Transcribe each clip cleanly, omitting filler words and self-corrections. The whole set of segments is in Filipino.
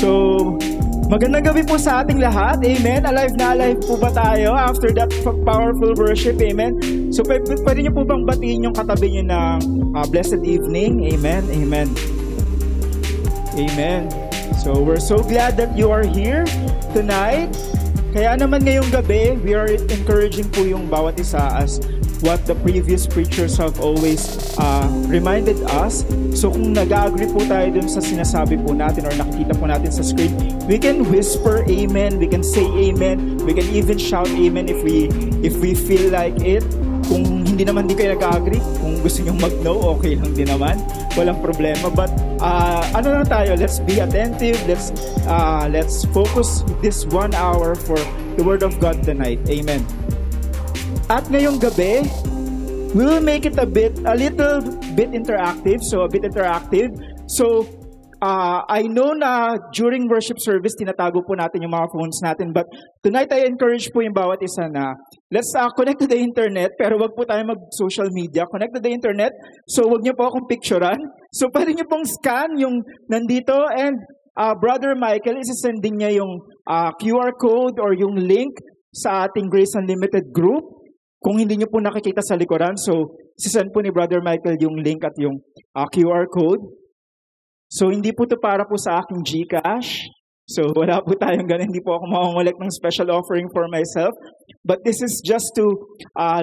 So, magandang gabi po sa ating lahat. Amen. Alive na alive po ba tayo after that powerful worship? Amen. So, pwede niyo po bang batiin yung katabi niyo ng blessed evening? Amen. Amen. Amen. So, we're so glad that you are here tonight. Kaya naman ngayong gabi, we are encouraging po yung bawat isa as what the previous preachers have always reminded us. So kung nag-agree po tayo dun sa sinasabi po natin or nakikita po natin sa screen, we can whisper amen, we can say amen, we can even shout amen if we feel like it. Kung hindi naman di kayo nag-agree, kung gusto nyo mag-no, okay lang din naman. Walang problema. But ano lang tayo, let's be attentive, let's focus this 1 hour for the Word of God tonight. Amen. At ngayong gabi, we will make it a little bit interactive. So, a bit interactive. So, I know na during worship service, tinatago po natin yung mga phones natin. But tonight, I encourage po yung bawat isa na let's connect to the internet, pero wag po tayo mag-social media. Connect to the internet. So, wag niyo po akong picturean. So, pwede niyo pong scan yung nandito. And Brother Michael, isasending niya yung QR code or yung link sa ating Grace Unlimited group. Kung hindi niyo po nakikita sa likuran, so sisend po ni Brother Michael yung link at yung QR code. So hindi po to para po sa aking GCash. So wala po tayong ganun. Hindi po ako makongolek ng special offering for myself. But this is just to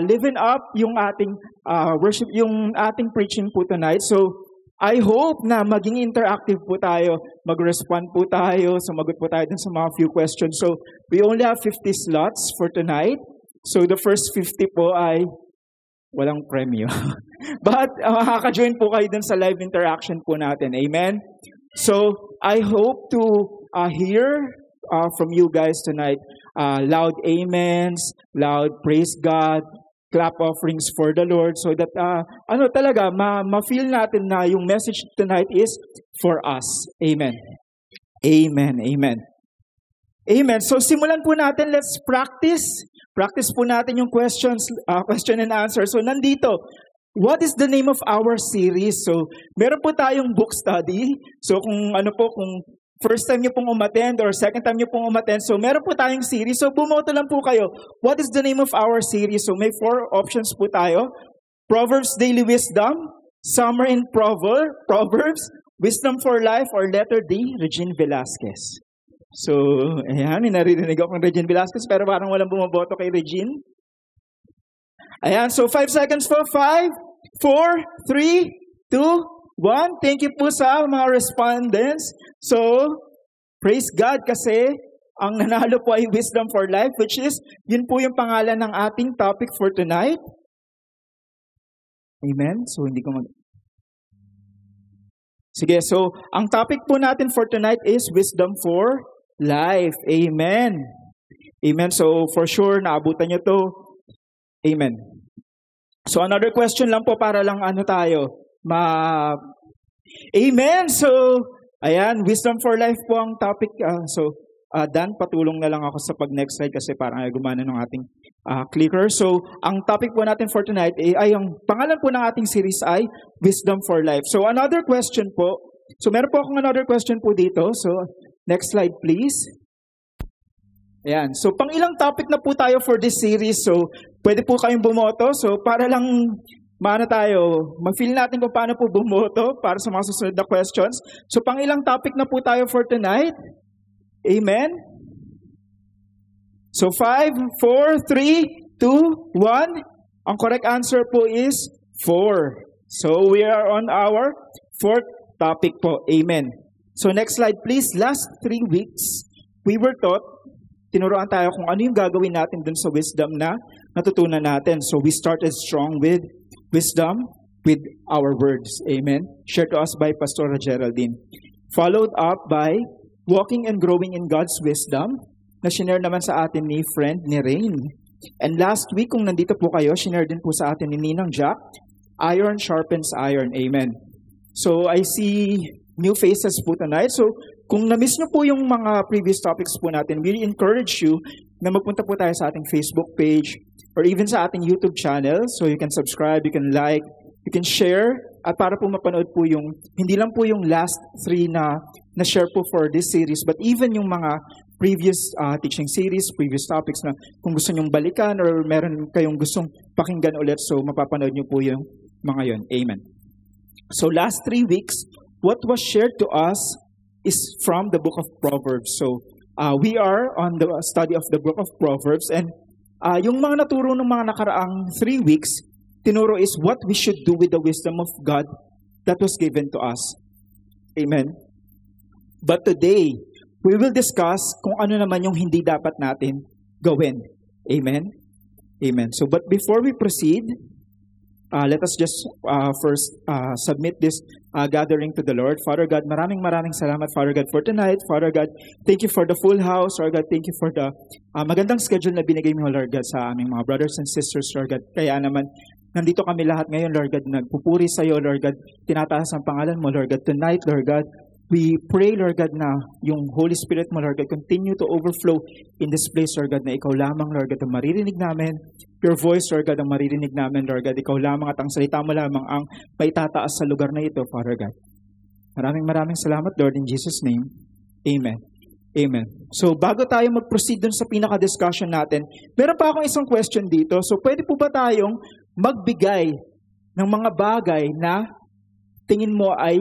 liven up yung ating worship, yung ating preaching po tonight. So I hope na maging interactive po tayo, mag-respond po tayo, sumagot po tayo dun sa mga few questions. So we only have 50 slots for tonight. So the first 50 po ay walang premyo. But makaka-join po kayo dun sa live interaction po natin. Amen? So I hope to hear from you guys tonight. Loud amens, loud praise God, clap offerings for the Lord so that talaga ma-feel natin na yung message tonight is for us. Amen. Amen. Amen. Amen. So simulan po natin. Let's practice. Practice po natin yung question and answer. So nandito, what is the name of our series? So meron po tayong book study. So kung first time niyo pong umattend or second time niyo pong umattend, so meron po tayong series. So bumoto lang po kayo. What is the name of our series? So may 4 options po tayo. Proverbs Daily Wisdom, Summer in Proverbs, Wisdom for Life, or Letter D, Regine Velasquez. So, ayan, may naririnig ako ng Regine Velasquez, pero parang walang bumaboto kay Regine. Ayan, so 5 seconds po. 5, 4, 3, 2, 1. Thank you po sa mga respondents. So, praise God kasi ang nanalo po ay Wisdom for Life, which is, yun po yung pangalan ng ating topic for tonight. Amen? So, hindi ko Sige, so, ang topic po natin for tonight is Wisdom for Life. Amen. Amen. So, for sure, naabutan nyo to. Amen. So, another question lang po para lang tayo. Amen. So, ayan, Wisdom for Life po ang topic. Dan, patulong na lang ako sa pag-next slide kasi parang gumana ng ating clicker. So, ang topic po natin for tonight ay ang pangalan po ng ating series ay Wisdom for Life. So, another question po. So, meron po akong another question po dito. So, next slide please. Ayan. So, pang ilang topic na po tayo for this series. So, pwede po kayong bumoto. So, para lang mag-feel natin kung paano po bumoto para sa mga susunod na questions. So, pang ilang topic na po tayo for tonight. Amen? So, 5, 4, 3, 2, 1. Ang correct answer po is 4. So, we are on our 4th topic po. Amen. So, next slide please. Last 3 weeks, we were taught, tinuruan tayo kung ano yung gagawin natin dun sa wisdom na natutunan natin. So, we started strong with wisdom, with our words. Amen. Shared to us by Pastora Geraldine. Followed up by walking and growing in God's wisdom, na shinare naman sa atin ni friend ni Rain. And last week, kung nandito po kayo, shinare din po sa atin ni Ninang Jack, iron sharpens iron. Amen. So, I see new faces po tonight. So, kung na-miss nyo po yung mga previous topics po natin, we encourage you na magpunta po tayo sa ating Facebook page or even sa ating YouTube channel. So, you can subscribe, you can like, you can share, at para po mapanood po yung, hindi lang po yung last 3 na na-share po for this series, but even yung mga previous teaching series, previous topics na kung gusto nyong balikan or meron kayong gustong pakinggan ulit, so mapapanood nyo po yung mga yon. Amen. So last 3 weeks, what was shared to us is from the book of Proverbs. So we are on the study of the book of Proverbs, and yung mga naturo ng mga nakaraang 3 weeks, tinuro is what we should do with the wisdom of God that was given to us. Amen. But today, we will discuss kung ano naman yung hindi dapat natin gawin. Amen. Amen. So, but before we proceed, let us just first submit this gathering to the Lord. Father God, maraming salamat, Father God, for tonight. Father God, thank you for the full house. Lord God, thank you for the magandang schedule na binigay mo, Lord God, sa aming mga brothers and sisters, Lord God. Kaya naman, nandito kami lahat ngayon, Lord God, nagpupuri sa iyo, Lord God. Tinataas ang pangalan mo, Lord God. Tonight, Lord God, we pray, Lord God, na yung Holy Spirit mo, Lord God, continue to overflow in this place, Lord God, na ikaw lamang, Lord God, ang maririnig namin. Your voice, Lord God, ang maririnig namin, Lord God. Ikaw lamang at ang salita mo lamang ang maitataas sa lugar na ito, Father God. Maraming salamat, Lord, in Jesus' name. Amen. Amen. So, bago tayo mag-proceed dun sa pinaka-discussion natin, meron pa akong isang question dito. So, pwede po ba tayong magbigay ng mga bagay na tingin mo ay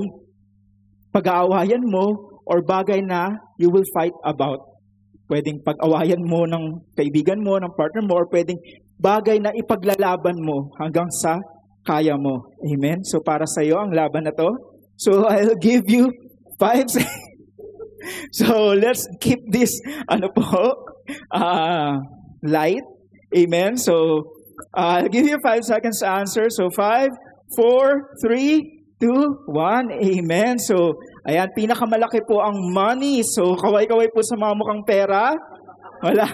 pag-aawayan mo or bagay na you will fight about? Pwedeng pag-awayan mo ng kaibigan mo, ng partner mo, or pwedeng bagay na ipaglalaban mo hanggang sa kaya mo. Amen? So, para sa iyo, ang laban na to. So, I'll give you 5 seconds. So, let's keep this, light. Amen? So, I'll give you 5 seconds to answer. So, 5, 4, 3, 2, 1. Amen. So, ayan, pinakamalaki po ang money. So, kaway-kaway po sa mga mukhang pera. Wala.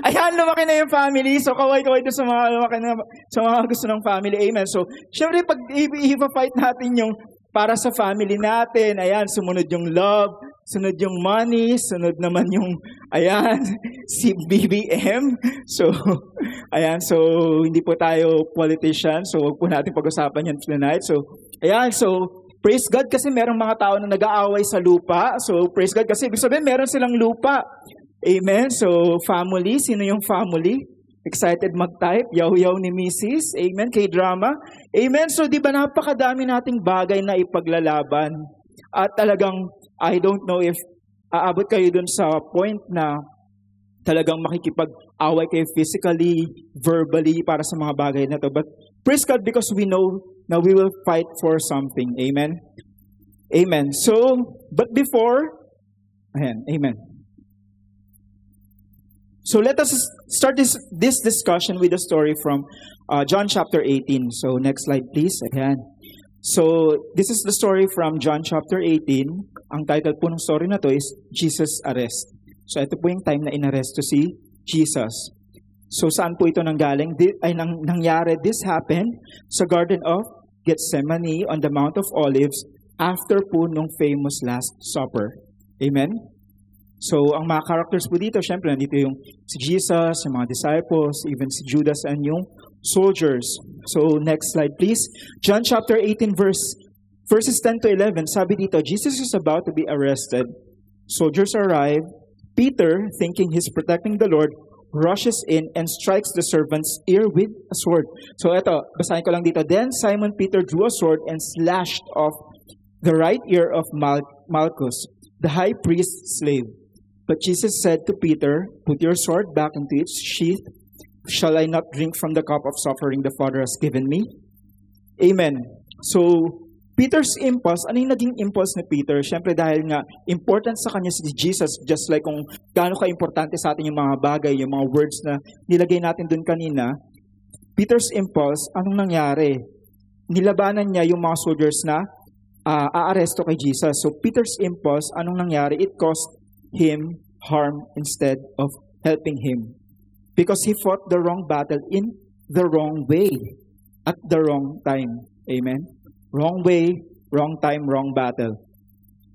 Ayan, lumaki na yung family. So, kaway-kaway doon sa mga lumaki na, sa mga gusto ng family. Amen. So, syempre, pag i-fight natin yung para sa family natin, ayan, sumunod yung love, sunod yung money, sunod naman yung, ayan, si BBM. So, ayan, so, hindi po tayo politician, so huwag po natin pag-usapan yan tonight. So, ayan, so, praise God kasi merong mga tao na nag-aaway sa lupa. So, praise God kasi ibig sabihin meron silang lupa. Amen. So, family, sino yung family? Excited mag-type, yaw-yaw ni Mrs. Amen, K-drama. Amen. So, di ba napakadami nating bagay na ipaglalaban? At talagang, I don't know if aabot kayo dun sa point na talagang makikipag-away kayo physically, verbally, para sa mga bagay na to. But praise God because we know na we will fight for something. Amen? Amen. So, but before, amen. So let us start this discussion with a story from John chapter 18. So next slide please. Ayan. So this is the story from John chapter 18. Ang title po ng story na to is Jesus Arrest. So ito po yung time na inaresto si Jesus. So saan po ito nanggaling? Nangyari, this happened sa Garden of Gethsemane on the Mount of Olives after po nung famous Last Supper. Amen? So, ang mga characters po dito, syempre, nandito yung si Jesus, yung mga disciples, even si Judas and yung soldiers. So, next slide please. John chapter 18 verses 10 to 11, sabi dito, Jesus is about to be arrested. Soldiers arrive. Peter, thinking he's protecting the Lord, rushes in and strikes the servant's ear with a sword. So, eto, basahin ko lang dito. Then Simon Peter drew a sword and slashed off the right ear of Malchus, the high priest's slave. But Jesus said to Peter, put your sword back into its sheath. Shall I not drink from the cup of suffering the Father has given me? Amen. So, Peter's impulse, ano yung naging impulse ni Peter? Siyempre dahil nga, important sa kanya si Jesus, just like kung gaano ka-importante sa atin yung mga bagay, yung mga words na nilagay natin dun kanina. Peter's impulse, anong nangyari? Nilabanan niya yung mga soldiers na aaresto kay Jesus. So, Peter's impulse, anong nangyari? It cost him harm instead of helping him. Because he fought the wrong battle in the wrong way at the wrong time. Amen? Wrong way, wrong time, wrong battle.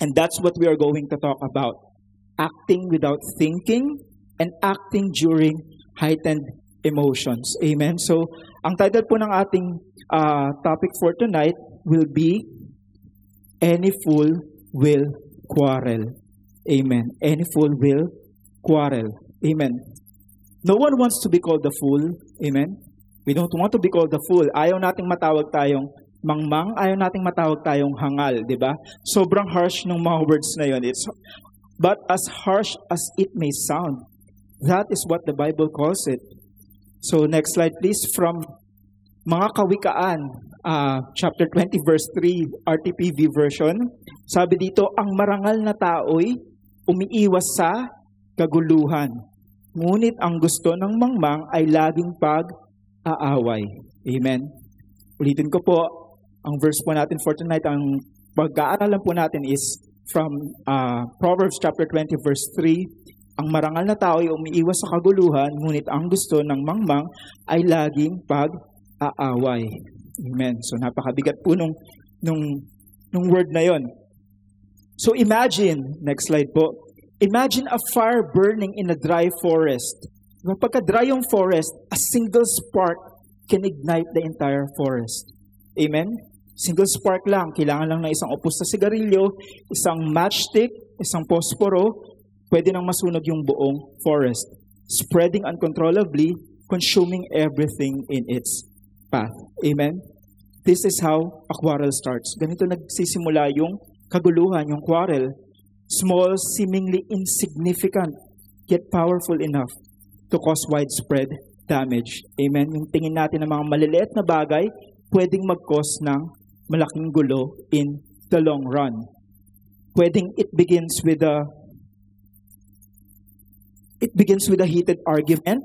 And that's what we are going to talk about. Acting without thinking and acting during heightened emotions. Amen? So, ang title po ng ating topic for tonight will be Any Fool will quarrel. Amen. Any fool will quarrel. Amen. No one wants to be called a fool. Amen. We don't want to be called a fool. Ayaw nating matawag tayong mangmang, ayaw nating matawag tayong hangal, di ba? Sobrang harsh ng mga words na yun. But as harsh as it may sound, that is what the Bible calls it. So next slide please. From mga Kawikaan, chapter 20 verse 3, RTPV version. Sabi dito, ang marangal na tao'y umiiwas sa kaguluhan. Ngunit ang gusto ng mangmang ay laging pag-aaway. Amen. Ulitin ko po, ang verse po natin for tonight, ang pag-aaralan po natin is from Proverbs chapter 20 verse 3. Ang marangal na tao ay umiiwas sa kaguluhan, ngunit ang gusto ng mangmang ay laging pag-aaway. Amen. So napakabigat po nung word na yon. So imagine, next slide po. Imagine a fire burning in a dry forest. Kapag dry yung forest, a single spark can ignite the entire forest. Amen? Single spark lang. Kailangan lang ng isang upos na sigarilyo, isang matchstick, isang posporo, pwede nang masunog yung buong forest. Spreading uncontrollably, consuming everything in its path. Amen? This is how a quarrel starts. Ganito nagsisimula yung kaguluhan, yung quarrel. Small, seemingly insignificant, yet powerful enough to cause widespread damage. Amen? Yung tingin natin ng mga maliliit na bagay, pwedeng mag-cause ng malaking gulo in the long run. Pwedeng it begins with a heated argument.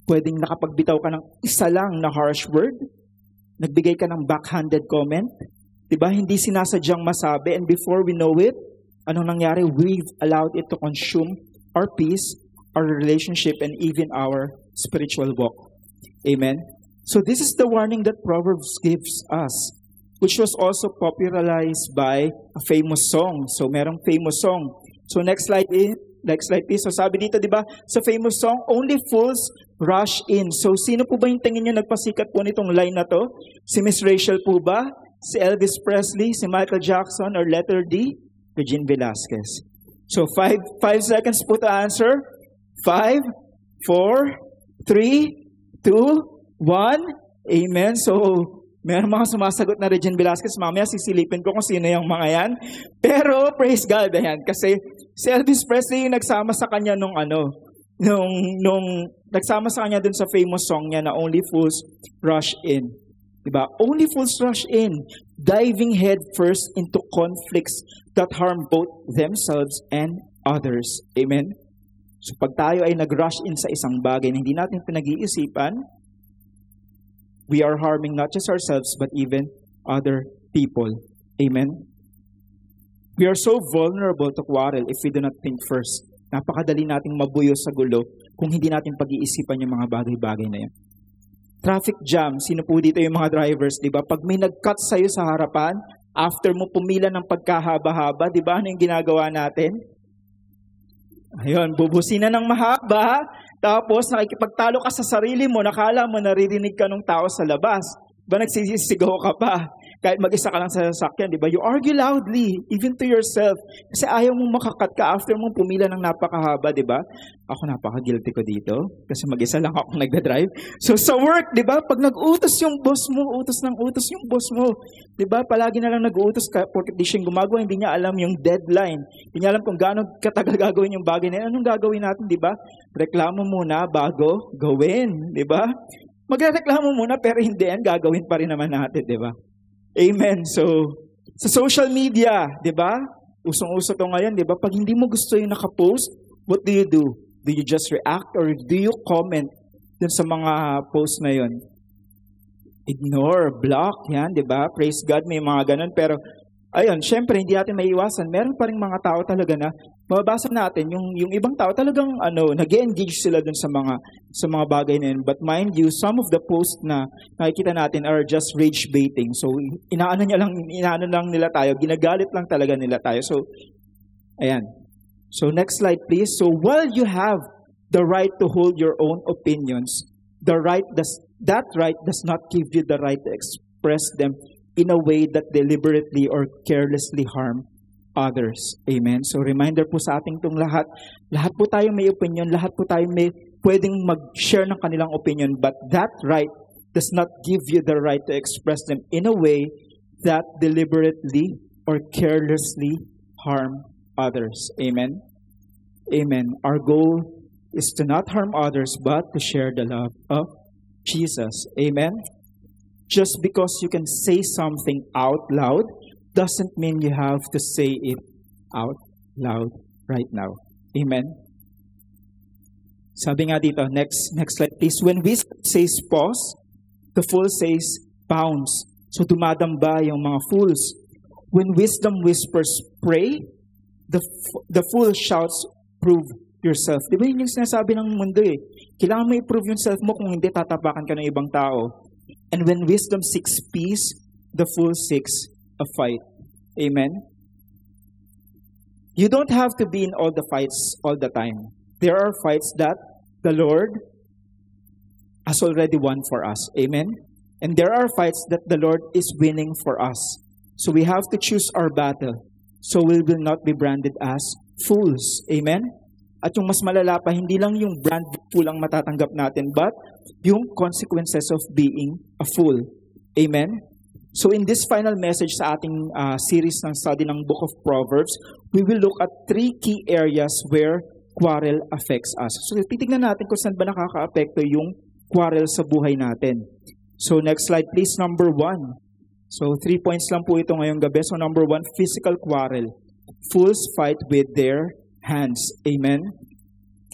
Pwedeng nakapagbitaw ka ng isa lang na harsh word. Nagbigay ka ng backhanded comment. Diba? Hindi sinasadyang masabi, and before we know it, anong nangyari? We've allowed it to consume our peace, our relationship, and even our spiritual walk. Amen? So this is the warning that Proverbs gives us, which was also popularized by a famous song. So merong famous song. So next slide please. So sabi dito, di ba, sa famous song, only fools rush in. So sino po ba yung tingin nyo nagpasikat po nitong line na to? Si Miss Rachel po ba? Si Elvis Presley? Si Michael Jackson? Or letter D? Regine Velasquez. So 5 seconds po to answer. 5, 4, 3, 2, 1. Amen. So, meron mga sumasagot na Regine Velasquez. Mamaya sisilipin ko kung sino yung mga yan. Pero, praise God, ayan. Kasi si Elvis Presley yung nagsama sa kanya nung nagsama sa kanya dun sa famous song niya na Only Fools Rush In. Diba? Only fools rush in, diving head first into conflicts that harm both themselves and others. Amen? So pag tayo ay nag-rush in sa isang bagay na hindi natin pinag-iisipan, we are harming not just ourselves but even other people. Amen? We are so vulnerable to quarrel if we do not think first. Napakadali nating mabuyo sa gulo kung hindi natin pag-iisipan yung mga bagay-bagay na yan. Traffic jam, sino po dito yung mga drivers, di ba? Pag may nag-cut sa'yo sa harapan, after mo pumila ng pagkahaba-haba, di ba? Ano yung ginagawa natin? Ayun, bubusina ng mahaba, tapos nakikipagtalo ka sa sarili mo, nakala mo naririnig ka ng tao sa labas. Diba nagsisigaw ka pa? Kahit mag-isa ka lang sa sasakyan, di ba? You argue loudly, even to yourself. Kasi ayaw mong makakat ka after mong pumila ng napakahaba, di ba? Ako napaka-guilty ko dito. Kasi mag-isa lang ako nagda-drive. So sa work, di ba? Pag nag-utos yung boss mo, utos yung boss mo. Di ba? Palagi na lang nag-utos ka porque di siya gumagawa, hindi niya alam yung deadline. Hindi niya alam kung gaano katagal gagawin yung bagay na yun. Anong gagawin natin, di ba? Reklamo muna bago gawin, di ba? Magreklamo muna pero hindi yan, gagawin pa rin naman natin, di ba? Amen. So, sa social media, di ba? Usong-uso to ngayon, di ba? Pag hindi mo gusto yung nakapost, what do you do? Do you just react or do you comment dun sa mga post na yun? Ignore, block, yan, di ba? Praise God, may mga ganun. Pero, ayun, syempre, hindi natin maiiwasan. Meron pa rin mga tao talaga na mababasa natin, yung ibang tao talagang nag-engage sila dun sa mga bagay na yun. But mind you, some of the posts na nakikita natin are just rage baiting. So, inaano lang nila tayo, ginagalit lang talaga nila tayo. So, ayan. So, next slide please. So, while you have the right to hold your own opinions, that right does not give you the right to express them in a way that deliberately or carelessly harm others. Amen? So reminder po sa ating itong lahat. Lahat po tayo may opinion, lahat po tayo may pwedeng mag-share ng kanilang opinion, but that right does not give you the right to express them in a way that deliberately or carelessly harm others. Amen? Amen. Our goal is to not harm others, but to share the love of Jesus. Amen? Just because you can say something out loud doesn't mean you have to say it out loud right now. Amen? Sabi nga dito, next slide please. When wisdom says pause, the fool says bounce. So dumadamba yung mga fools. When wisdom whispers pray, the fool shouts prove yourself. Di ba yun yung sinasabi ng mundo eh? Kailangan mo i-prove yung self mo, kung hindi tatapakan ka ng ibang tao. And when wisdom seeks peace, the fool seeks a fight. Amen? You don't have to be in all the fights all the time. There are fights that the Lord has already won for us. Amen? And there are fights that the Lord is winning for us. So we have to choose our battle. So we will not be branded as fools. Amen? At yung mas malala pa, hindi lang yung brand fool ang matatanggap natin, but yung consequences of being a fool. Amen? So in this final message sa ating series ng study ng Book of Proverbs, we will look at 3 key areas where quarrel affects us. So titignan natin kung saan ba nakaka-apekto yung quarrel sa buhay natin. So next slide please, number 1. So 3 points lang po ito ngayong gabi. So number 1, physical quarrel. Fools fight with their hands. Amen?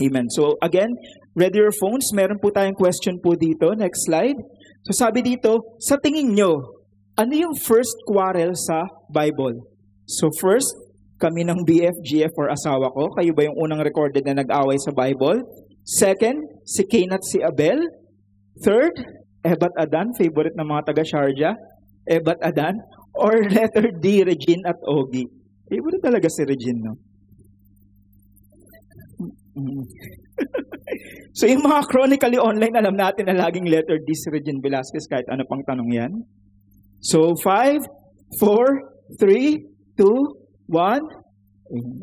Amen. So again, ready your phones. Meron po tayong question po dito. Next slide. So sabi dito, sa tingin nyo, ano yung first quarrel sa Bible? So first, kami ng BFGF or asawa ko. Kayo ba yung unang recorded na nag-away sa Bible? Second, si Cain at si Abel. Third, Eva at Adan, favorite ng mga taga-Sharjah. Eva at Adan. Or letter D, Regine at Ogie. Favorite talaga si Regine, no? So yung mga chronically online, alam natin na laging letter D si Regine Velasquez kahit ano pang tanong yan. So 5, 4, 3, 2, 1.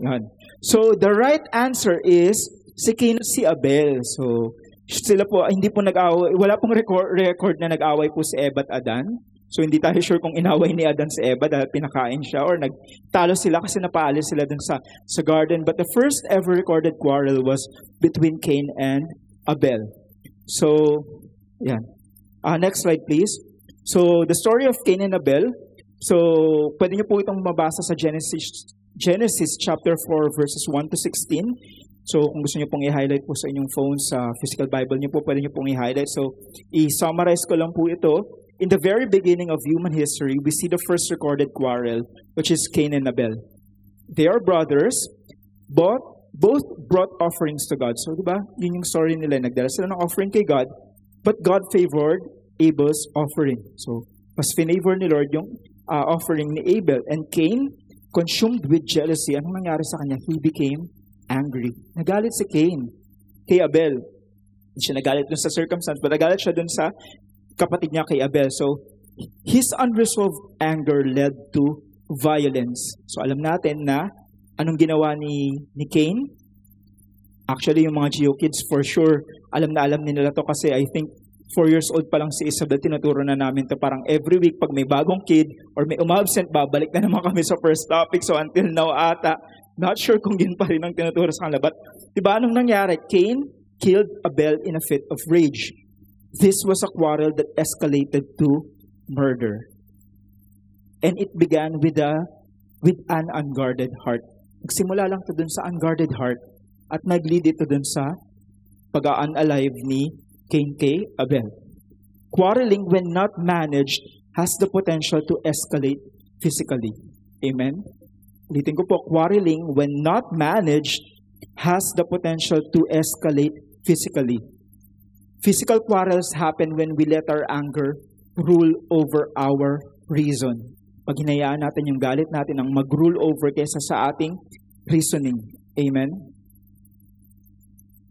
Yan. So the right answer is si Cain at si Abel. So sila po, hindi po nag-away, wala pong record na nag-away po si Eva at Adan. So hindi tayo sure kung inaway ni Adan si Eva dahil pinakain siya or nagtalo sila kasi napaalis sila dun sa garden. But the first ever recorded quarrel was between Cain and Abel. So, yan. Next slide please. So the story of Cain and Abel. So pwede niyo po itong mabasa sa Genesis chapter 4 verses 1 to 16. So kung gusto niyo pong i-highlight po sa inyong phone, sa physical Bible niyo po, pwede niyo pong i-highlight. So i-summarize ko lang po ito. In the very beginning of human history, we see the first recorded quarrel, which is Cain and Abel. They are brothers, both brought offerings to God. So, di ba? Yun yung story nila. Nagdala sila ng offering kay God, but God favored Abel's offering. So, mas finavor ni Lord yung offering ni Abel. And Cain, consumed with jealousy, anong nangyari sa kanya? He became angry. Nagalit si Cain kay Abel. Hindi siya nagalit dun sa circumstance, but nagalit siya dun sa kapatid niya kay Abel. So, his unresolved anger led to violence. So, alam natin na anong ginawa ni Cain. Actually, yung mga Geo kids, for sure, alam na alam nila to kasi I think 4 years old pa lang si Isabel, tinuturo na namin to. Parang every week, pag may bagong kid or may umabsent, babalik na naman kami sa first topic. So, until now ata, not sure kung yun pa rin ang tinuturo sa kanila. But, diba, anong nangyari? Cain killed Abel in a fit of rage. This was a quarrel that escalated to murder. And it began with an unguarded heart. Nagsimula lang ito dun sa unguarded heart at nag-lead ito dun sa pag-unalive ni Cain kay Abel. Quarreling, when not managed, has the potential to escalate physically. Amen? Ulitin ko po, quarreling, when not managed, has the potential to escalate physically. Physical quarrels happen when we let our anger rule over our reason. Pag hinayaan natin yung galit natin ang mag-rule over kaysa sa ating reasoning. Amen?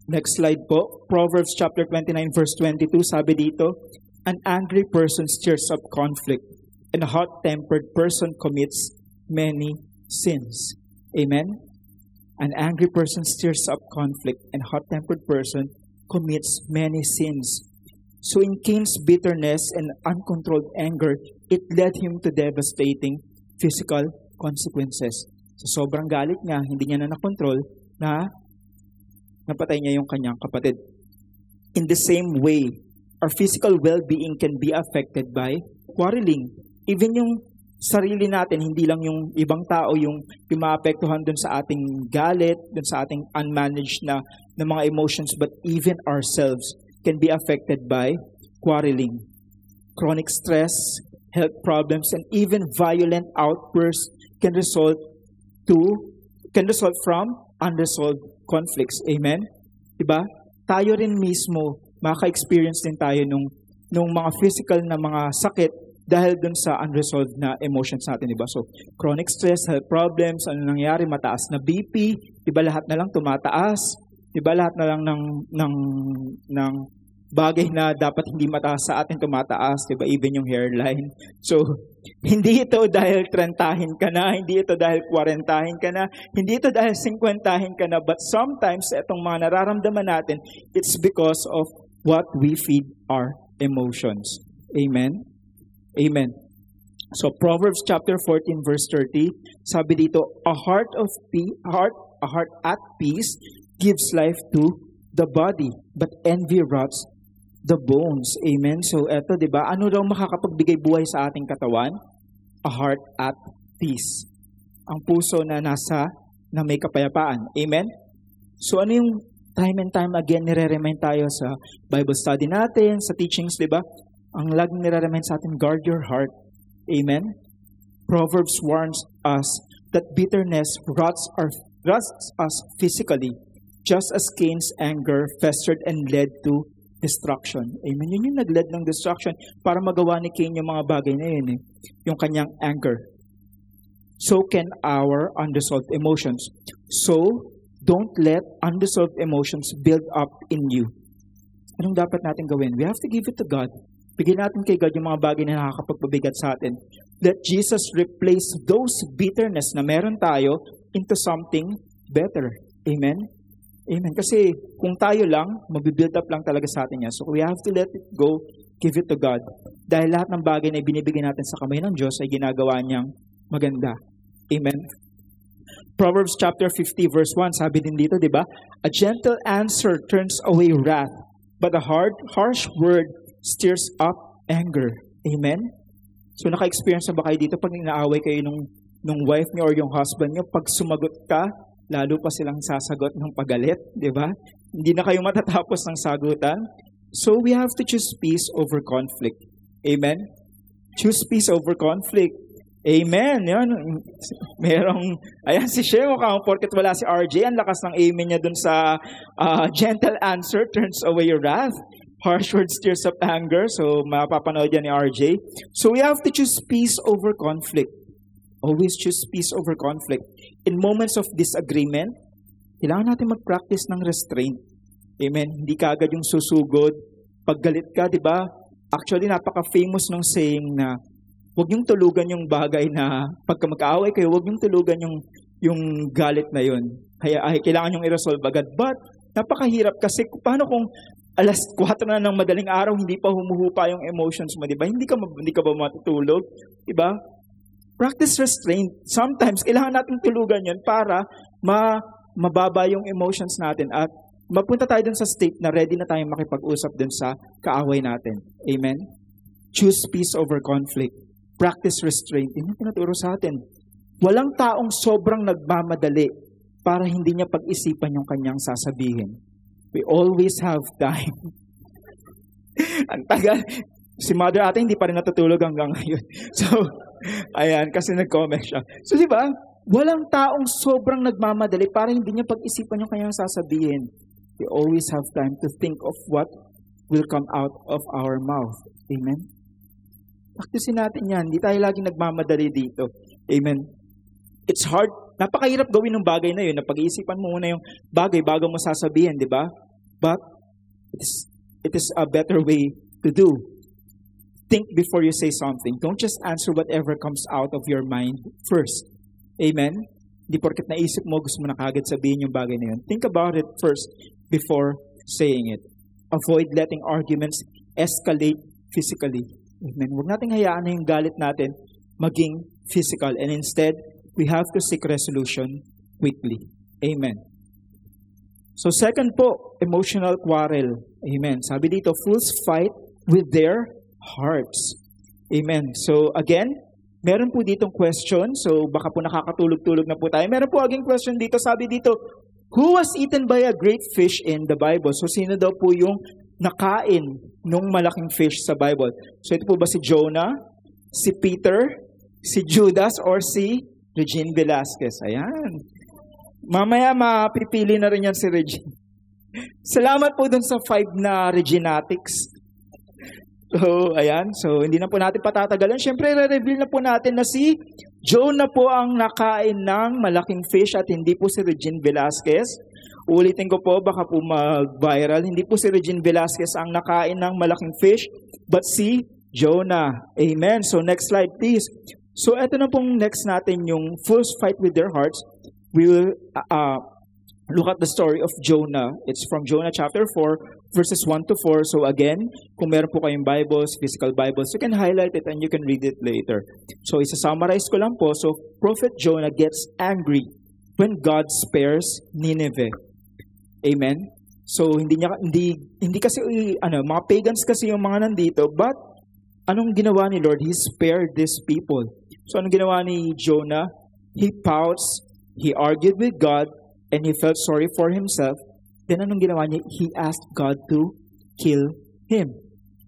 Next slide po. Proverbs chapter 29 verse 22, sabi dito, an angry person stirs up conflict, and a hot-tempered person commits many sins. Amen? An angry person stirs up conflict, and a hot-tempered person commits many sins. So in Cain's bitterness and uncontrolled anger, it led him to devastating physical consequences. So sobrang galit niya, hindi niya na nakontrol, na napatay niya yung kanyang kapatid. In the same way, our physical well-being can be affected by quarreling. Even yung sarili natin, hindi lang yung ibang tao yung maapektuhan dun sa ating galit, dun sa ating unmanaged na mga emotions, but even ourselves can be affected by quarreling. Chronic stress, health problems, and even violent outbursts can result from unresolved conflicts. Amen? Diba? Tayo rin mismo, maka-experience din tayo nung mga physical na mga sakit dahil dun sa unresolved na emotions natin, diba? So, chronic stress, health problems, ano nangyari, mataas na BP, diba lahat na lang tumataas, diba lahat na lang ng bagay na dapat hindi mataas sa atin tumataas, diba? Even yung hairline. So, hindi ito dahil 30 ka na, hindi ito dahil 40 ka na, hindi ito dahil 50 ka na, but sometimes itong mga nararamdaman natin, it's because of what we feed our emotions. Amen? Amen. So Proverbs chapter 14 verse 30, sabi dito, a heart at peace gives life to the body, but envy rots the bones. Amen. So eto, 'di ba? Ano daw makakapagbigay buhay sa ating katawan? A heart at peace. Ang puso na may kapayapaan. Amen. So ano yung time and time again nire-remind tayo sa Bible study natin, sa teachings, 'di ba? Ang laging nire-remind sa atin, guard your heart. Amen. Proverbs warns us that bitterness rots us physically, just as Cain's anger festered and led to destruction. Amen. Yun yung nag-led ng destruction para magawa ni Cain yung mga bagay na yun. Yung kanyang anger. So can our unresolved emotions. So, don't let unresolved emotions build up in you. Anong dapat natin gawin? We have to give it to God. Bigyan natin kay God yung mga bagay na nakakapagpabigat sa atin. Let Jesus replace those bitterness na meron tayo into something better. Amen? Amen. Kasi kung tayo lang, mag-build up lang talaga sa atin yan. So we have to let it go, give it to God. Dahil lahat ng bagay na ibinibigay natin sa kamay ng Diyos ay ginagawa niyang maganda. Amen. Proverbs chapter 50 verse 1, sabi din dito, di ba? A gentle answer turns away wrath, but a harsh word stirs up anger. Amen? So naka-experience na ba kayo dito pag inaaway kayo nung wife niyo or yung husband niyo, pag sumagot ka, lalo pa silang sasagot ng pagalit, di ba? Hindi na kayo matatapos ng sagutan. So we have to choose peace over conflict. Amen? Choose peace over conflict. Amen. Yan. Ayan si Sheo, porket wala si RJ, ang lakas ng amen niya dun sa gentle answer turns away your wrath. Harsh words stirs up anger. So, mapapanood yan ni RJ. So, we have to choose peace over conflict. Always choose peace over conflict. In moments of disagreement, kailangan natin mag-practice ng restraint. Amen? Hindi ka agad yung susugod. Pag galit ka, di ba? Actually, napaka-famous nung saying na huwag niyong tulugan yung bagay na pagka mag-aaway kayo, huwag niyong tulugan yung galit na yun. Kaya kailangan yung i-resolve agad. But, napakahirap kasi paano kung alas 4 na ng madaling araw, hindi pa humuhupa yung emotions mo, di ba? Hindi ka ba matutulog? Di ba? Practice restraint. Sometimes, kailangan natin tulugan yun para mababa yung emotions natin at mapunta tayo dun sa state na ready na tayong makipag-usap dun sa kaaway natin. Amen? Choose peace over conflict. Practice restraint. Yun yung tinuturo sa atin. Walang taong sobrang nagmamadali para hindi niya pag-isipan yung kanyang sasabihin. We always have time. Ang tagal. Si mother ate hindi pa rin natutulog hanggang ngayon. So, ayan, kasi nag-comment siya. So, di ba? Walang taong sobrang nagmamadali para hindi niya pag-isipan yung kanyang sasabihin. We always have time to think of what will come out of our mouth. Amen? Practicein natin yan. Hindi tayo laging nagmamadali dito. Amen? It's hard. Napakahirap gawin ng bagay na yun, na pag-iisipan mo muna yung bagay bago mo sasabihin, di ba? But, it is a better way to do. Think before you say something. Don't just answer whatever comes out of your mind first. Amen? Hindi porket naisip mo, gusto mo na kagad sabihin yung bagay na yun. Think about it first before saying it. Avoid letting arguments escalate physically. Amen? Huwag nating hayaan na yung galit natin maging physical. And instead, we have to seek resolution quickly. Amen. So second po, emotional quarrel. Amen. Sabi dito, fools fight with their hearts. Amen. So again, meron po ditong question. So baka po nakakatulog-tulog na po tayo. Meron po aging question dito. Sabi dito, who was eaten by a great fish in the Bible? So sino daw po yung nakain nung malaking fish sa Bible? So ito po ba si Jonah, si Peter, si Judas, or si Regine Velasquez? Ayan. Mamaya mapipili na rin yan si Regine. Salamat po dun sa 5 na Reginatics. So, ayan. So, hindi na po natin patatagalan. Siyempre, re-reveal na po natin na si Jonah po ang nakain ng malaking fish at hindi po si Regine Velasquez. Ulitin ko po, baka po mag-viral. Hindi po si Regine Velasquez ang nakain ng malaking fish, but si Jonah. Amen. So, next slide, please. So, eto na pong next natin, yung fools fight with their hearts. We will look at the story of Jonah. It's from Jonah chapter 4, verses 1 to 4. So again, kung meron po kayong Bibles, physical Bibles, you can highlight it and you can read it later. So isa-summarize ko lang po. So Prophet Jonah gets angry when God spares Nineveh. Amen? So hindi kasi mga pagans kasi yung mga nandito, but anong ginawa ni Lord? He spared these people. So anong ginawa ni Jonah? He pouts, he argued with God, and he felt sorry for himself. Then anong ginawa niya? He asked God to kill him.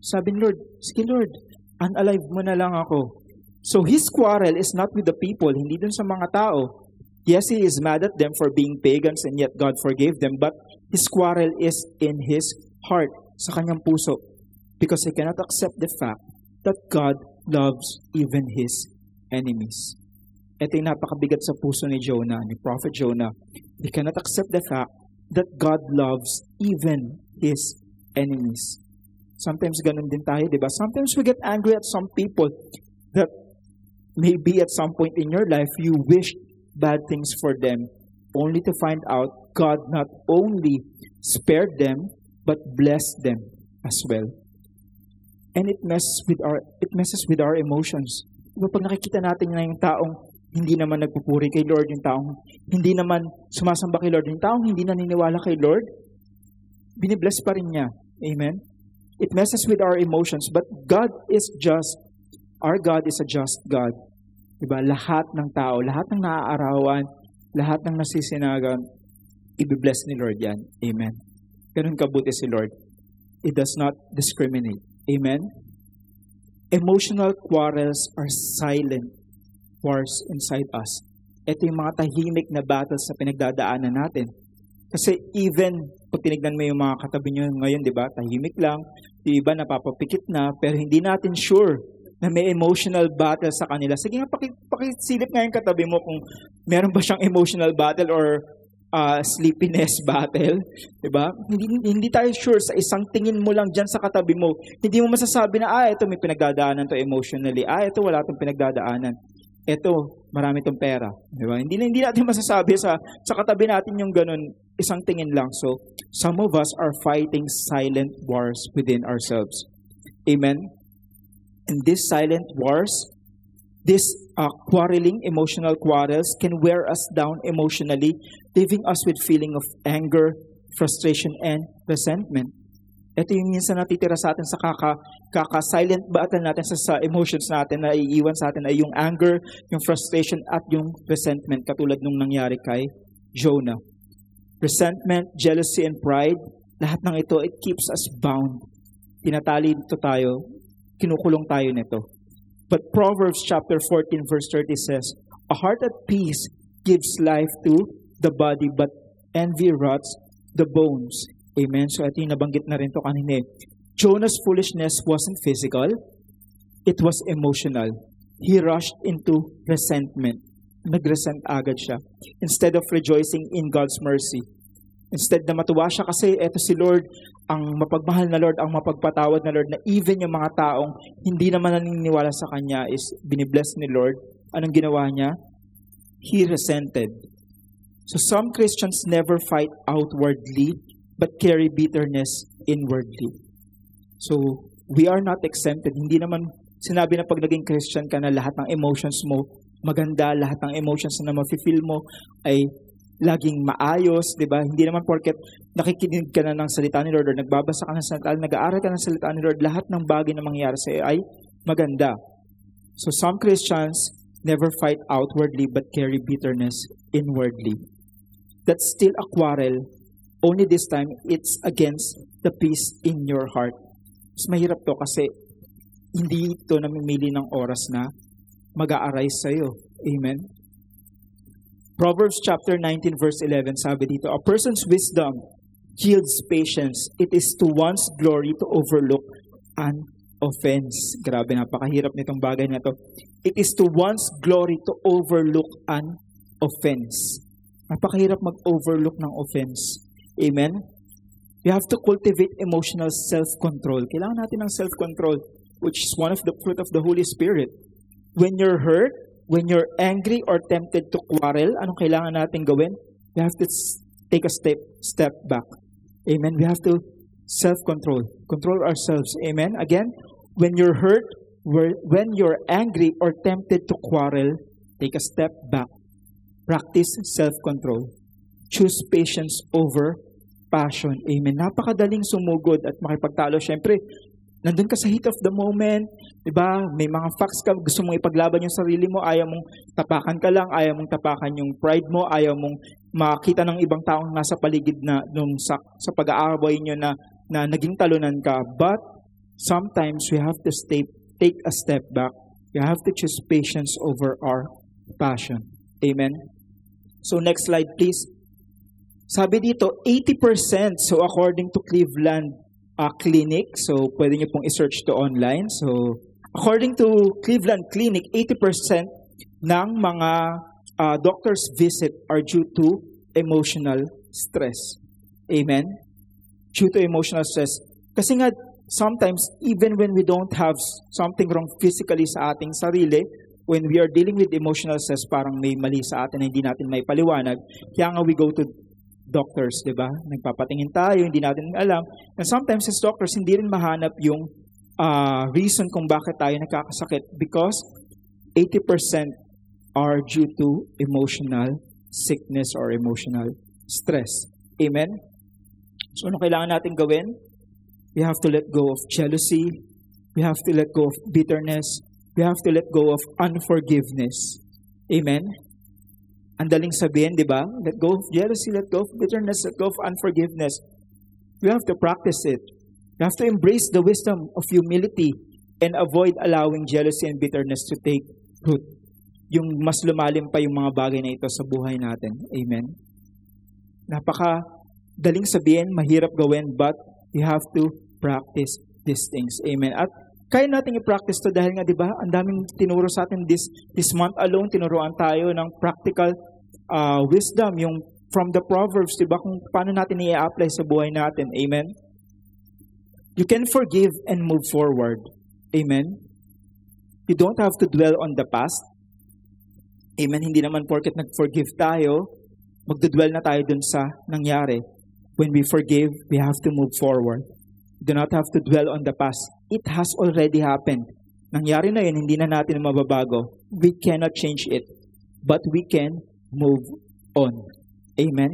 Sabi ni Lord, sige Lord, unalive mo na lang ako. So his quarrel is not with the people, hindi dun sa mga tao. Yes, he is mad at them for being pagans and yet God forgave them, but his quarrel is in his heart, sa kanyang puso. Because he cannot accept the fact that God loves even his enemies. Ito yung napakabigat sa puso ni Jonah, ni Prophet Jonah. He cannot accept the fact that God loves even his enemies. Sometimes ganun din tayo, di ba? Sometimes we get angry at some people that maybe at some point in your life, you wish bad things for them, only to find out God not only spared them, but blessed them as well. And it messes with our emotions. Diba pag nakikita natin na yung taong hindi naman nagpupuri kay Lord, yung taong hindi naman sumasamba kay Lord, yung taong hindi naniniwala kay Lord, binibless pa rin niya. Amen? It messes with our emotions, but God is just. Our God is a just God. Diba? Lahat ng tao, lahat ng naaarawan, lahat ng nasisinagan, ibibless ni Lord yan. Amen? Ganun kabuti si Lord. It does not discriminate. Amen? Emotional quarrels are silent wars inside us. Ito yung mga tahimik na battles na pinagdadaanan natin. Kasi even, pag tinignan mo yung mga katabi nyo ngayon, di ba, tahimik lang, yung iba napapapikit na, pero hindi natin sure na may emotional battle sa kanila. Sige nga, pakisilip nga yung katabi mo kung meron ba siyang emotional battle or sleepiness battle. Di ba? Hindi tayo sure. Sa isang tingin mo lang dyan sa katabi mo, hindi mo masasabi na, ito may pinagdadaanan to emotionally. Ito wala itong pinagdadaanan. Ito, marami itong pera. Diba? Hindi natin masasabi sa katabi natin yung ganun, isang tingin lang. So, some of us are fighting silent wars within ourselves. Amen? And these silent wars, these quarreling, emotional quarrels can wear us down emotionally, leaving us with feeling of anger, frustration, and resentment. Ito yung minsan natitira sa atin sa kaka-silent battle natin sa emotions natin na iiwan sa atin ay yung anger, yung frustration, at yung resentment, katulad nung nangyari kay Jonah. Resentment, jealousy, and pride, lahat ng ito, it keeps us bound. Tinatali dito tayo, kinukulong tayo nito. But Proverbs chapter 14 verse 30 says, a heart at peace gives life to the body, but envy rots the bones. Amen. So ito yung nabanggit na rin to kanina. Jonah's foolishness wasn't physical. It was emotional. He rushed into resentment. Nag-resent agad siya. Instead of rejoicing in God's mercy. Instead na matuwa siya kasi eto si Lord, ang mapagmahal na Lord, ang mapagpatawad na Lord, na even yung mga taong hindi naman naniniwala sa Kanya is binibless ni Lord. Anong ginawa niya? he resented. So some Christians never fight outwardly, but carry bitterness inwardly. So we are not exempted. Hindi naman sinabi na pag naging Christian ka na lahat ng emotions mo maganda, lahat ng emotions na mafe-feel mo ay laging maayos, di ba? Hindi naman porket nakikinig ka na ng salita ni Lord or nagbabasa ka ng salita, nag-aaral ka ng salita ni Lord, lahat ng bagay na mangyayari sa iyo ay maganda. So some Christians never fight outwardly but carry bitterness inwardly. That's still a quarrel. Only this time, it's against the peace in your heart. Mas mahirap to kasi hindi ito namimili ng oras na mag-a-arise sa'yo. Amen? Proverbs chapter 19 verse 11, sabi dito, a person's wisdom yields patience. It is to one's glory to overlook an offense. Grabe, napakahirap nitong bagay na to. It is to one's glory to overlook an offense. Napakahirap mag-overlook ng offense. Amen? We have to cultivate emotional self-control. Kailangan natin ng self-control, which is one of the fruit of the Holy Spirit. When you're hurt, when you're angry or tempted to quarrel, anong kailangan natin gawin? We have to take a step back. Amen? We have to self-control. Control ourselves. Amen? Again, when you're hurt, when you're angry or tempted to quarrel, take a step back. Practice self-control. Choose patience over passion. Amen. Napakadaling sumugod at makipagtalo. Siyempre, nandun ka sa heat of the moment. Diba? May mga facts ka. Gusto mong ipaglaban yung sarili mo. Ayaw mong tapakan ka lang. Ayaw mong tapakan yung pride mo. Ayaw mong makita ng ibang taong nasa paligid na nung sa pag-aaway nyo na naging talunan ka. But sometimes we have to take a step back. You have to choose patience over our passion. Amen. So next slide please. Sabi dito, 80%. So according to Cleveland Clinic, so pwede nyo pong i-search to online. So according to Cleveland Clinic, 80% ng mga doctor's visit are due to emotional stress. Amen? Due to emotional stress. Kasi nga, sometimes, even when we don't have something wrong physically sa ating sarili, when we are dealing with emotional stress, parang may mali sa atin na hindi natin may paliwanag. Kaya nga we go to doctors, di ba? Nagpapatingin tayo, hindi natin alam. And sometimes as doctors, hindi rin mahanap yung reason kung bakit tayo nakakasakit because 80% are due to emotional sickness or emotional stress. Amen? So ano kailangan natin gawin? We have to let go of jealousy. We have to let go of bitterness. We have to let go of unforgiveness. Amen? Ang daling sabihin, di ba? Let go of jealousy, let go of bitterness, let go of unforgiveness. We have to practice it. We have to embrace the wisdom of humility and avoid allowing jealousy and bitterness to take root. Yung mas lumalim pa yung mga bagay na ito sa buhay natin. Amen? Napaka-daling sabihin, mahirap gawin, but we have to practice these things. Amen? At kaya natin i-practice to dahil nga, di ba, ang daming tinuro sa atin this month alone, tinuruan tayo ng practical wisdom, yung from the Proverbs, di ba, kung paano natin i-apply sa buhay natin. Amen? You can forgive and move forward. Amen? You don't have to dwell on the past. Amen? Hindi naman porket nag-forgive tayo, magdudwell na tayo dun sa nangyari. When we forgive, we have to move forward. Do not have to dwell on the past. It has already happened. Nangyari na yun, hindi na natin mababago. We cannot change it. But we can move on. Amen?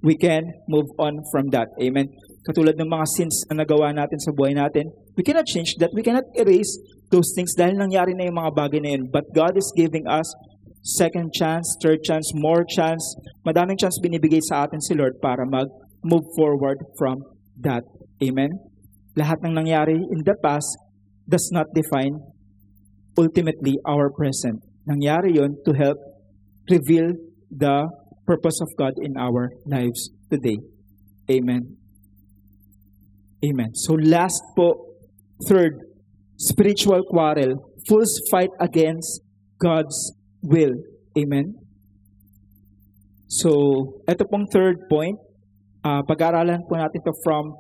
We can move on from that. Amen? Katulad ng mga sins na nagawa natin sa buhay natin, we cannot change that. We cannot erase those things dahil nangyari na yung mga bagay na yun. But God is giving us second chance, third chance, more chance. Madaming chance binibigay sa atin si Lord para mag-move forward from that. Amen? Lahat ng nangyari in the past does not define ultimately our present. Nangyari yon to help reveal the purpose of God in our lives today. Amen. Amen. So last po, third, spiritual quarrel. Fools fight against God's will. Amen. So, ito pong third point. Pag-aaralan po natin ito from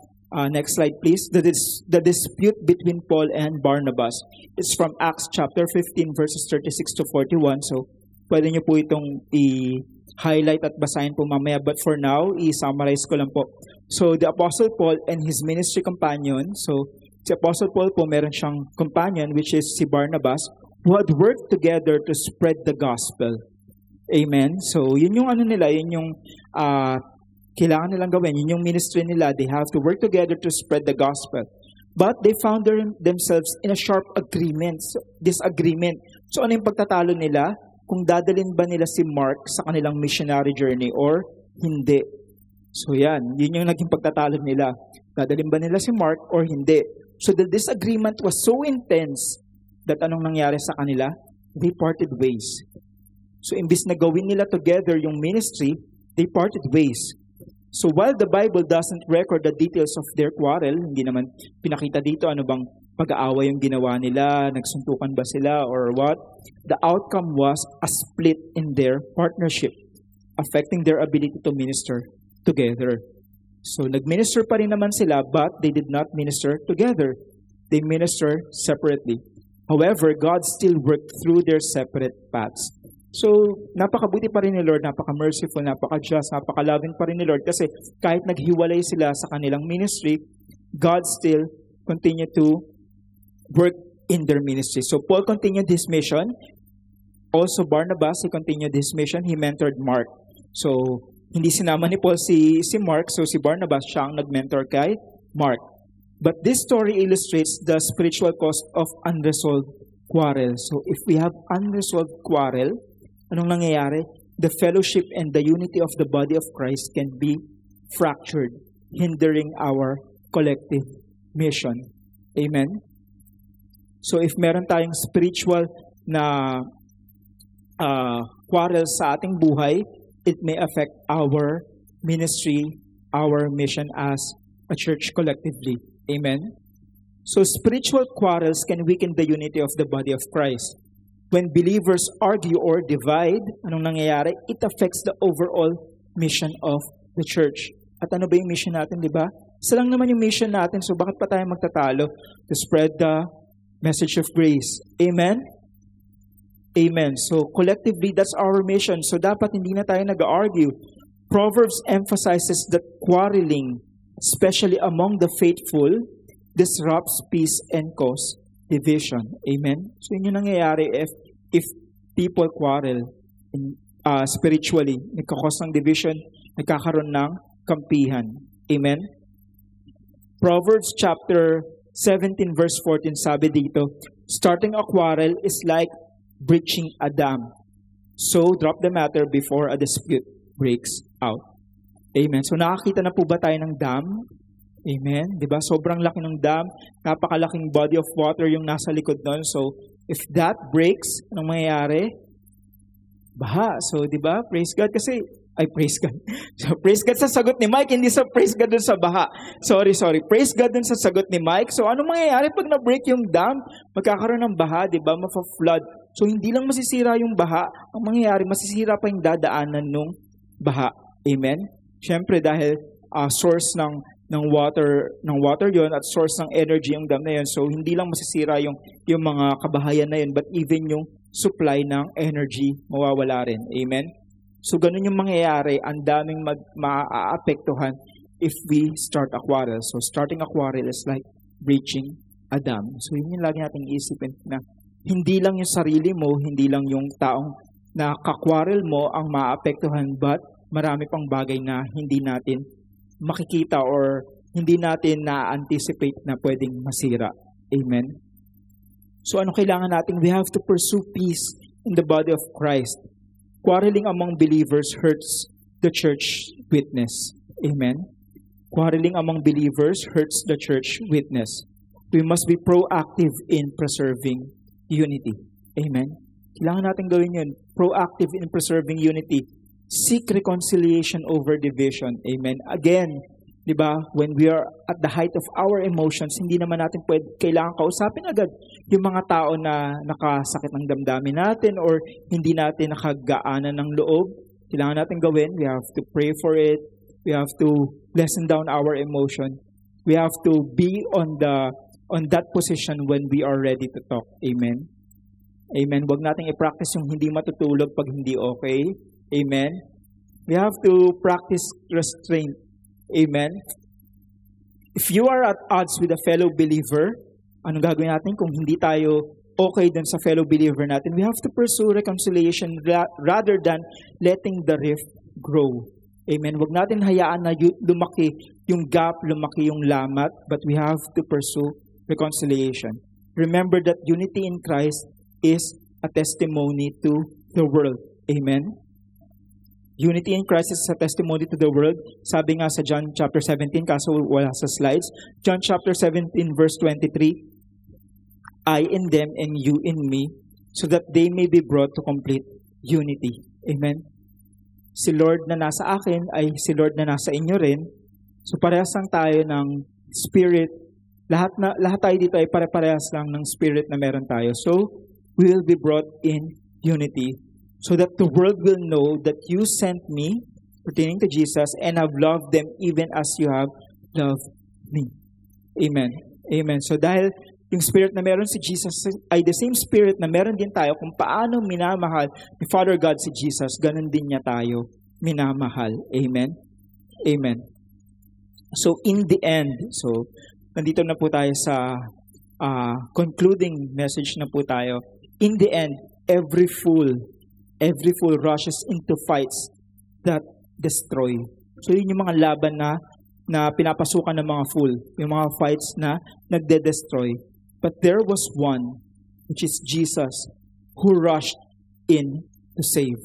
next slide, please. The dispute between Paul and Barnabas. It's from Acts chapter 15, verses 36 to 41. So, pwede niyo po itong i-highlight at basahin po mamaya. But for now, i-summarize ko lang po. So, the Apostle Paul and his ministry companion. So, si Apostle Paul po, meron siyang companion, which is si Barnabas, who had worked together to spread the gospel. Amen? So, yun yung nila, yun yung kailangan nilang gawin. Yun yung ministry nila. They have to work together to spread the gospel. But they found themselves in a sharp disagreement. So, ano yung pagtatalo nila? Kung dadalhin ba nila si Mark sa kanilang missionary journey or hindi. So, yun yung naging pagtatalo nila. Dadalhin ba nila si Mark or hindi? So, the disagreement was so intense that anong nangyari sa kanila? They parted ways. So, imbis na gawin nila together yung ministry, they parted ways. So while the Bible doesn't record the details of their quarrel, hindi naman pinakita dito ano bang pag-aaway yung ginawa nila, nagsuntukan ba sila or what, the outcome was a split in their partnership, affecting their ability to minister together. So nag-minister pa rin naman sila, but they did not minister together. They minister separately. However, God still worked through their separate paths. So, napakabuti pa rin ni Lord, napaka-merciful, napaka-just, napaka-loving pa rin ni Lord kasi kahit naghiwalay sila sa kanilang ministry, God still continued to work in their ministry. So, Paul continued his mission. Also, Barnabas, he continued his mission. He mentored Mark. So, hindi sinama ni Paul si Mark, so si Barnabas siya ang nag-mentor kay Mark. But this story illustrates the spiritual cost of unresolved quarrel. So, if we have unresolved quarrel, anong nangyayari? The fellowship and the unity of the body of Christ can be fractured, hindering our collective mission. Amen? So if meron tayong spiritual na quarrel sa ating buhay, it may affect our ministry, our mission as a church collectively. Amen? So spiritual quarrels can weaken the unity of the body of Christ. When believers argue or divide, anong nangyayari? It affects the overall mission of the church. At ano ba yung mission natin, di ba? Isa lang naman yung mission natin, so bakit pa tayo magtatalo? To spread the message of grace. Amen? Amen. So collectively, that's our mission. So dapat hindi na tayo nag-argue. Proverbs emphasizes that quarreling, especially among the faithful, disrupts peace and cause division. Amen? So yun yung nangyayari if people quarrel spiritually, nagkakos ng division, nagkakaroon ng kampihan. Amen? Proverbs chapter 17 verse 14 sabi dito, starting a quarrel is like breaching a dam. So drop the matter before a dispute breaks out. Amen? So nakakita na po ba tayo ng dam? Amen? Diba? Sobrang laki ng dam. Napakalaking body of water yung nasa likod nun. So, if that breaks, anong mangyayari? Baha. So, diba? Praise God kasi, praise God. So, praise God sa sagot ni Mike, hindi sa praise God dun sa baha. Sorry. Praise God dun sa sagot ni Mike. So, anong mangyayari pag na-break yung dam? Magkakaroon ng baha, diba? Mafa-flood. So, hindi lang masisira yung baha. Ang mangyayari, masisira pa yung dadaanan nung baha. Amen? Siyempre, dahil source ng water yon at source ng energy yung dam na yon. So, hindi lang masisira yung mga kabahayan na yon, but even yung supply ng energy mawawala rin. Amen? So, ganun yung mangyayari. Ang daming maaapektuhan if we start a quarrel. So, starting a quarrel is like breaching a dam. So, yun yung lagi nating isipin na hindi lang yung sarili mo, hindi lang yung taong na kakwarrel mo ang maapektuhan, but marami pang bagay na hindi natin makikita or hindi natin na-anticipate na pwedeng masira. Amen? So ano kailangan natin? We have to pursue peace in the body of Christ. Quarreling among believers hurts the church witness. Amen? Quarreling among believers hurts the church witness. We must be proactive in preserving unity. Amen? Kailangan natin gawin yun. Proactive in preserving unity. Seek reconciliation over division. Amen. Again, di ba, when we are at the height of our emotions, hindi naman natin kailangan kausapin agad yung mga tao na nakasakit ng damdamin natin or hindi natin nakagaanan ng loob. Kailangan natin gawin. We have to pray for it. We have to lessen down our emotion. We have to be on that position when we are ready to talk. Amen. Amen. Huwag nating i-practice yung hindi matutulog pag hindi okay. Amen. We have to practice restraint. Amen. If you are at odds with a fellow believer, anong gagawin natin kung hindi tayo okay dun sa fellow believer natin? We have to pursue reconciliation rather than letting the rift grow. Amen. Huwag natin hayaan na lumaki yung gap, lumaki yung lamat, but we have to pursue reconciliation. Remember that unity in Christ is a testimony to the world. Amen. Unity in Christ is a testimony to the world. Sabi nga sa John chapter 17, kaso wala sa slides. John chapter 17 verse 23, I in them and you in me, so that they may be brought to complete unity. Amen. Si Lord na nasa akin ay si Lord na nasa inyo rin. So parehas lang tayo ng spirit. Lahat tayo dito ay pare-parehas lang ng spirit na meron tayo. So we will be brought in unity, so that the world will know that you sent me, pertaining to Jesus, and have loved them even as you have loved me. Amen. Amen. So dahil yung spirit na meron si Jesus ay the same spirit na meron din tayo, kung paano minamahal ni Father God si Jesus, ganun din niya tayo minamahal. Amen. Amen. So in the end, so nandito na po tayo sa concluding message na po tayo. In the end, every fool rushes into fights that destroy. So yun yung mga laban na pinapasukan ng mga fool, yung mga fights na nagde-destroy. But there was one, which is Jesus, who rushed in to save.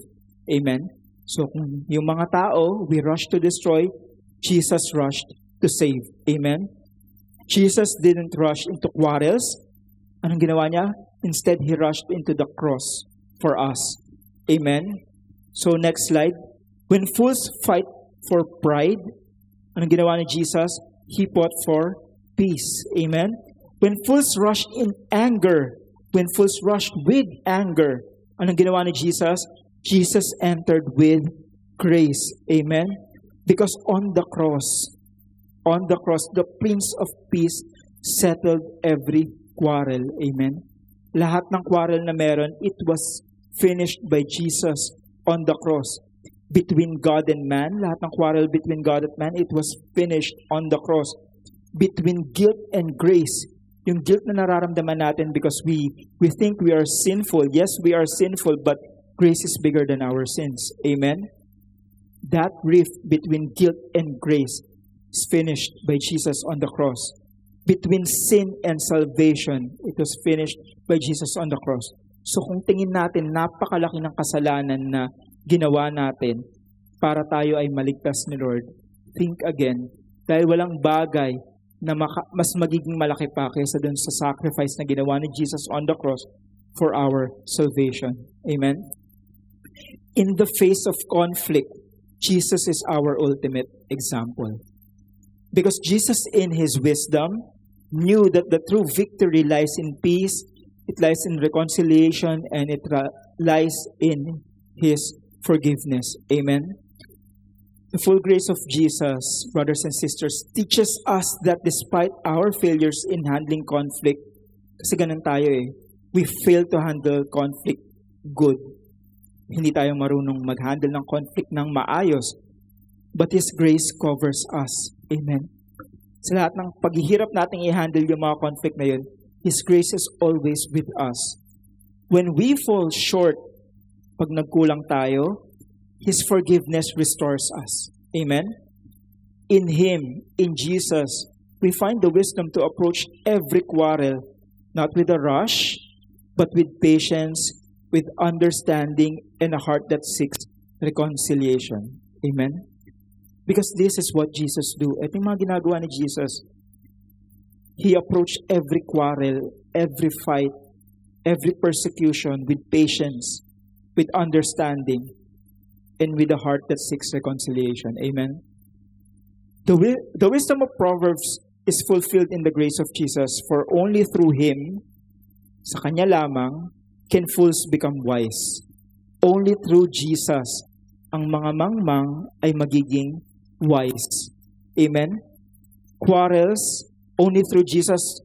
Amen? So kung yung mga tao, we rush to destroy, Jesus rushed to save. Amen? Jesus didn't rush into quarrels. Anong ginawa niya? Instead, He rushed into the cross for us. Amen? So next slide. When fools fight for pride, anong ginawa ni Jesus? He fought for peace. Amen? When fools rushed in anger, when fools rushed with anger, anong ginawa ni Jesus? Jesus entered with grace. Amen? Because on the cross, the Prince of Peace settled every quarrel. Amen? Lahat ng quarrel na meron, it was finished by Jesus on the cross. Between God and man, lahat ng quarrel between God and man, it was finished on the cross. Between guilt and grace, yung guilt na nararamdaman natin because we think we are sinful. Yes, we are sinful, but grace is bigger than our sins. Amen? That rift between guilt and grace is finished by Jesus on the cross. Between sin and salvation, it was finished by Jesus on the cross. So kung tingin natin, napakalaki ng kasalanan na ginawa natin para tayo ay maligtas ni Lord, think again, dahil walang bagay na mas magiging malaki pa kaysa dun sa sacrifice na ginawa ni Jesus on the cross for our salvation. Amen? In the face of conflict, Jesus is our ultimate example. Because Jesus, in His wisdom, knew that the true victory lies in peace, it lies in reconciliation, and it lies in His forgiveness. Amen? The full grace of Jesus, brothers and sisters, teaches us that despite our failures in handling conflict, kasi ganun tayo we fail to handle conflict good. Hindi tayo marunong mag-handle ng conflict ng maayos. But His grace covers us. Amen? Sa lahat ng paghihirap nating i-handle yung mga conflict na yun, His grace is always with us. When we fall short, pag nagkulang tayo, His forgiveness restores us. Amen? In Him, in Jesus, we find the wisdom to approach every quarrel, not with a rush, but with patience, with understanding, and a heart that seeks reconciliation. Amen? Because this is what Jesus do. Ito yung mga ginagawa ni Jesus. He approached every quarrel, every fight, every persecution with patience, with understanding, and with a heart that seeks reconciliation. Amen? The wisdom of Proverbs is fulfilled in the grace of Jesus, for only through Him, sa Kanya lamang, can fools become wise. Only through Jesus, ang mga mangmang ay magiging wise. Amen? Quarrels, only through Jesus,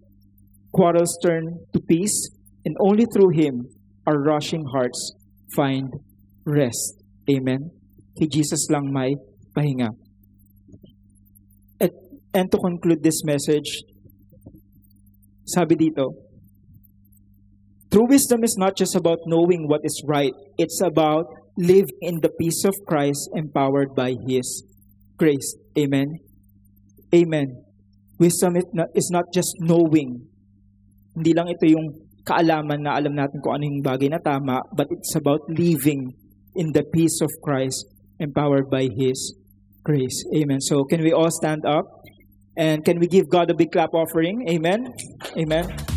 quarrels turn to peace, and only through Him, our rushing hearts find rest. Amen? Kay Jesus lang may pahinga. And to conclude this message, sabi dito, true wisdom is not just about knowing what is right. It's about living in the peace of Christ empowered by His grace. Amen? Amen. Wisdom is not just knowing. Hindi lang ito yung kaalaman na alam natin kung ano yung bagay na tama, but it's about living in the peace of Christ empowered by His grace. Amen. So can we all stand up? And can we give God a big clap offering? Amen? Amen.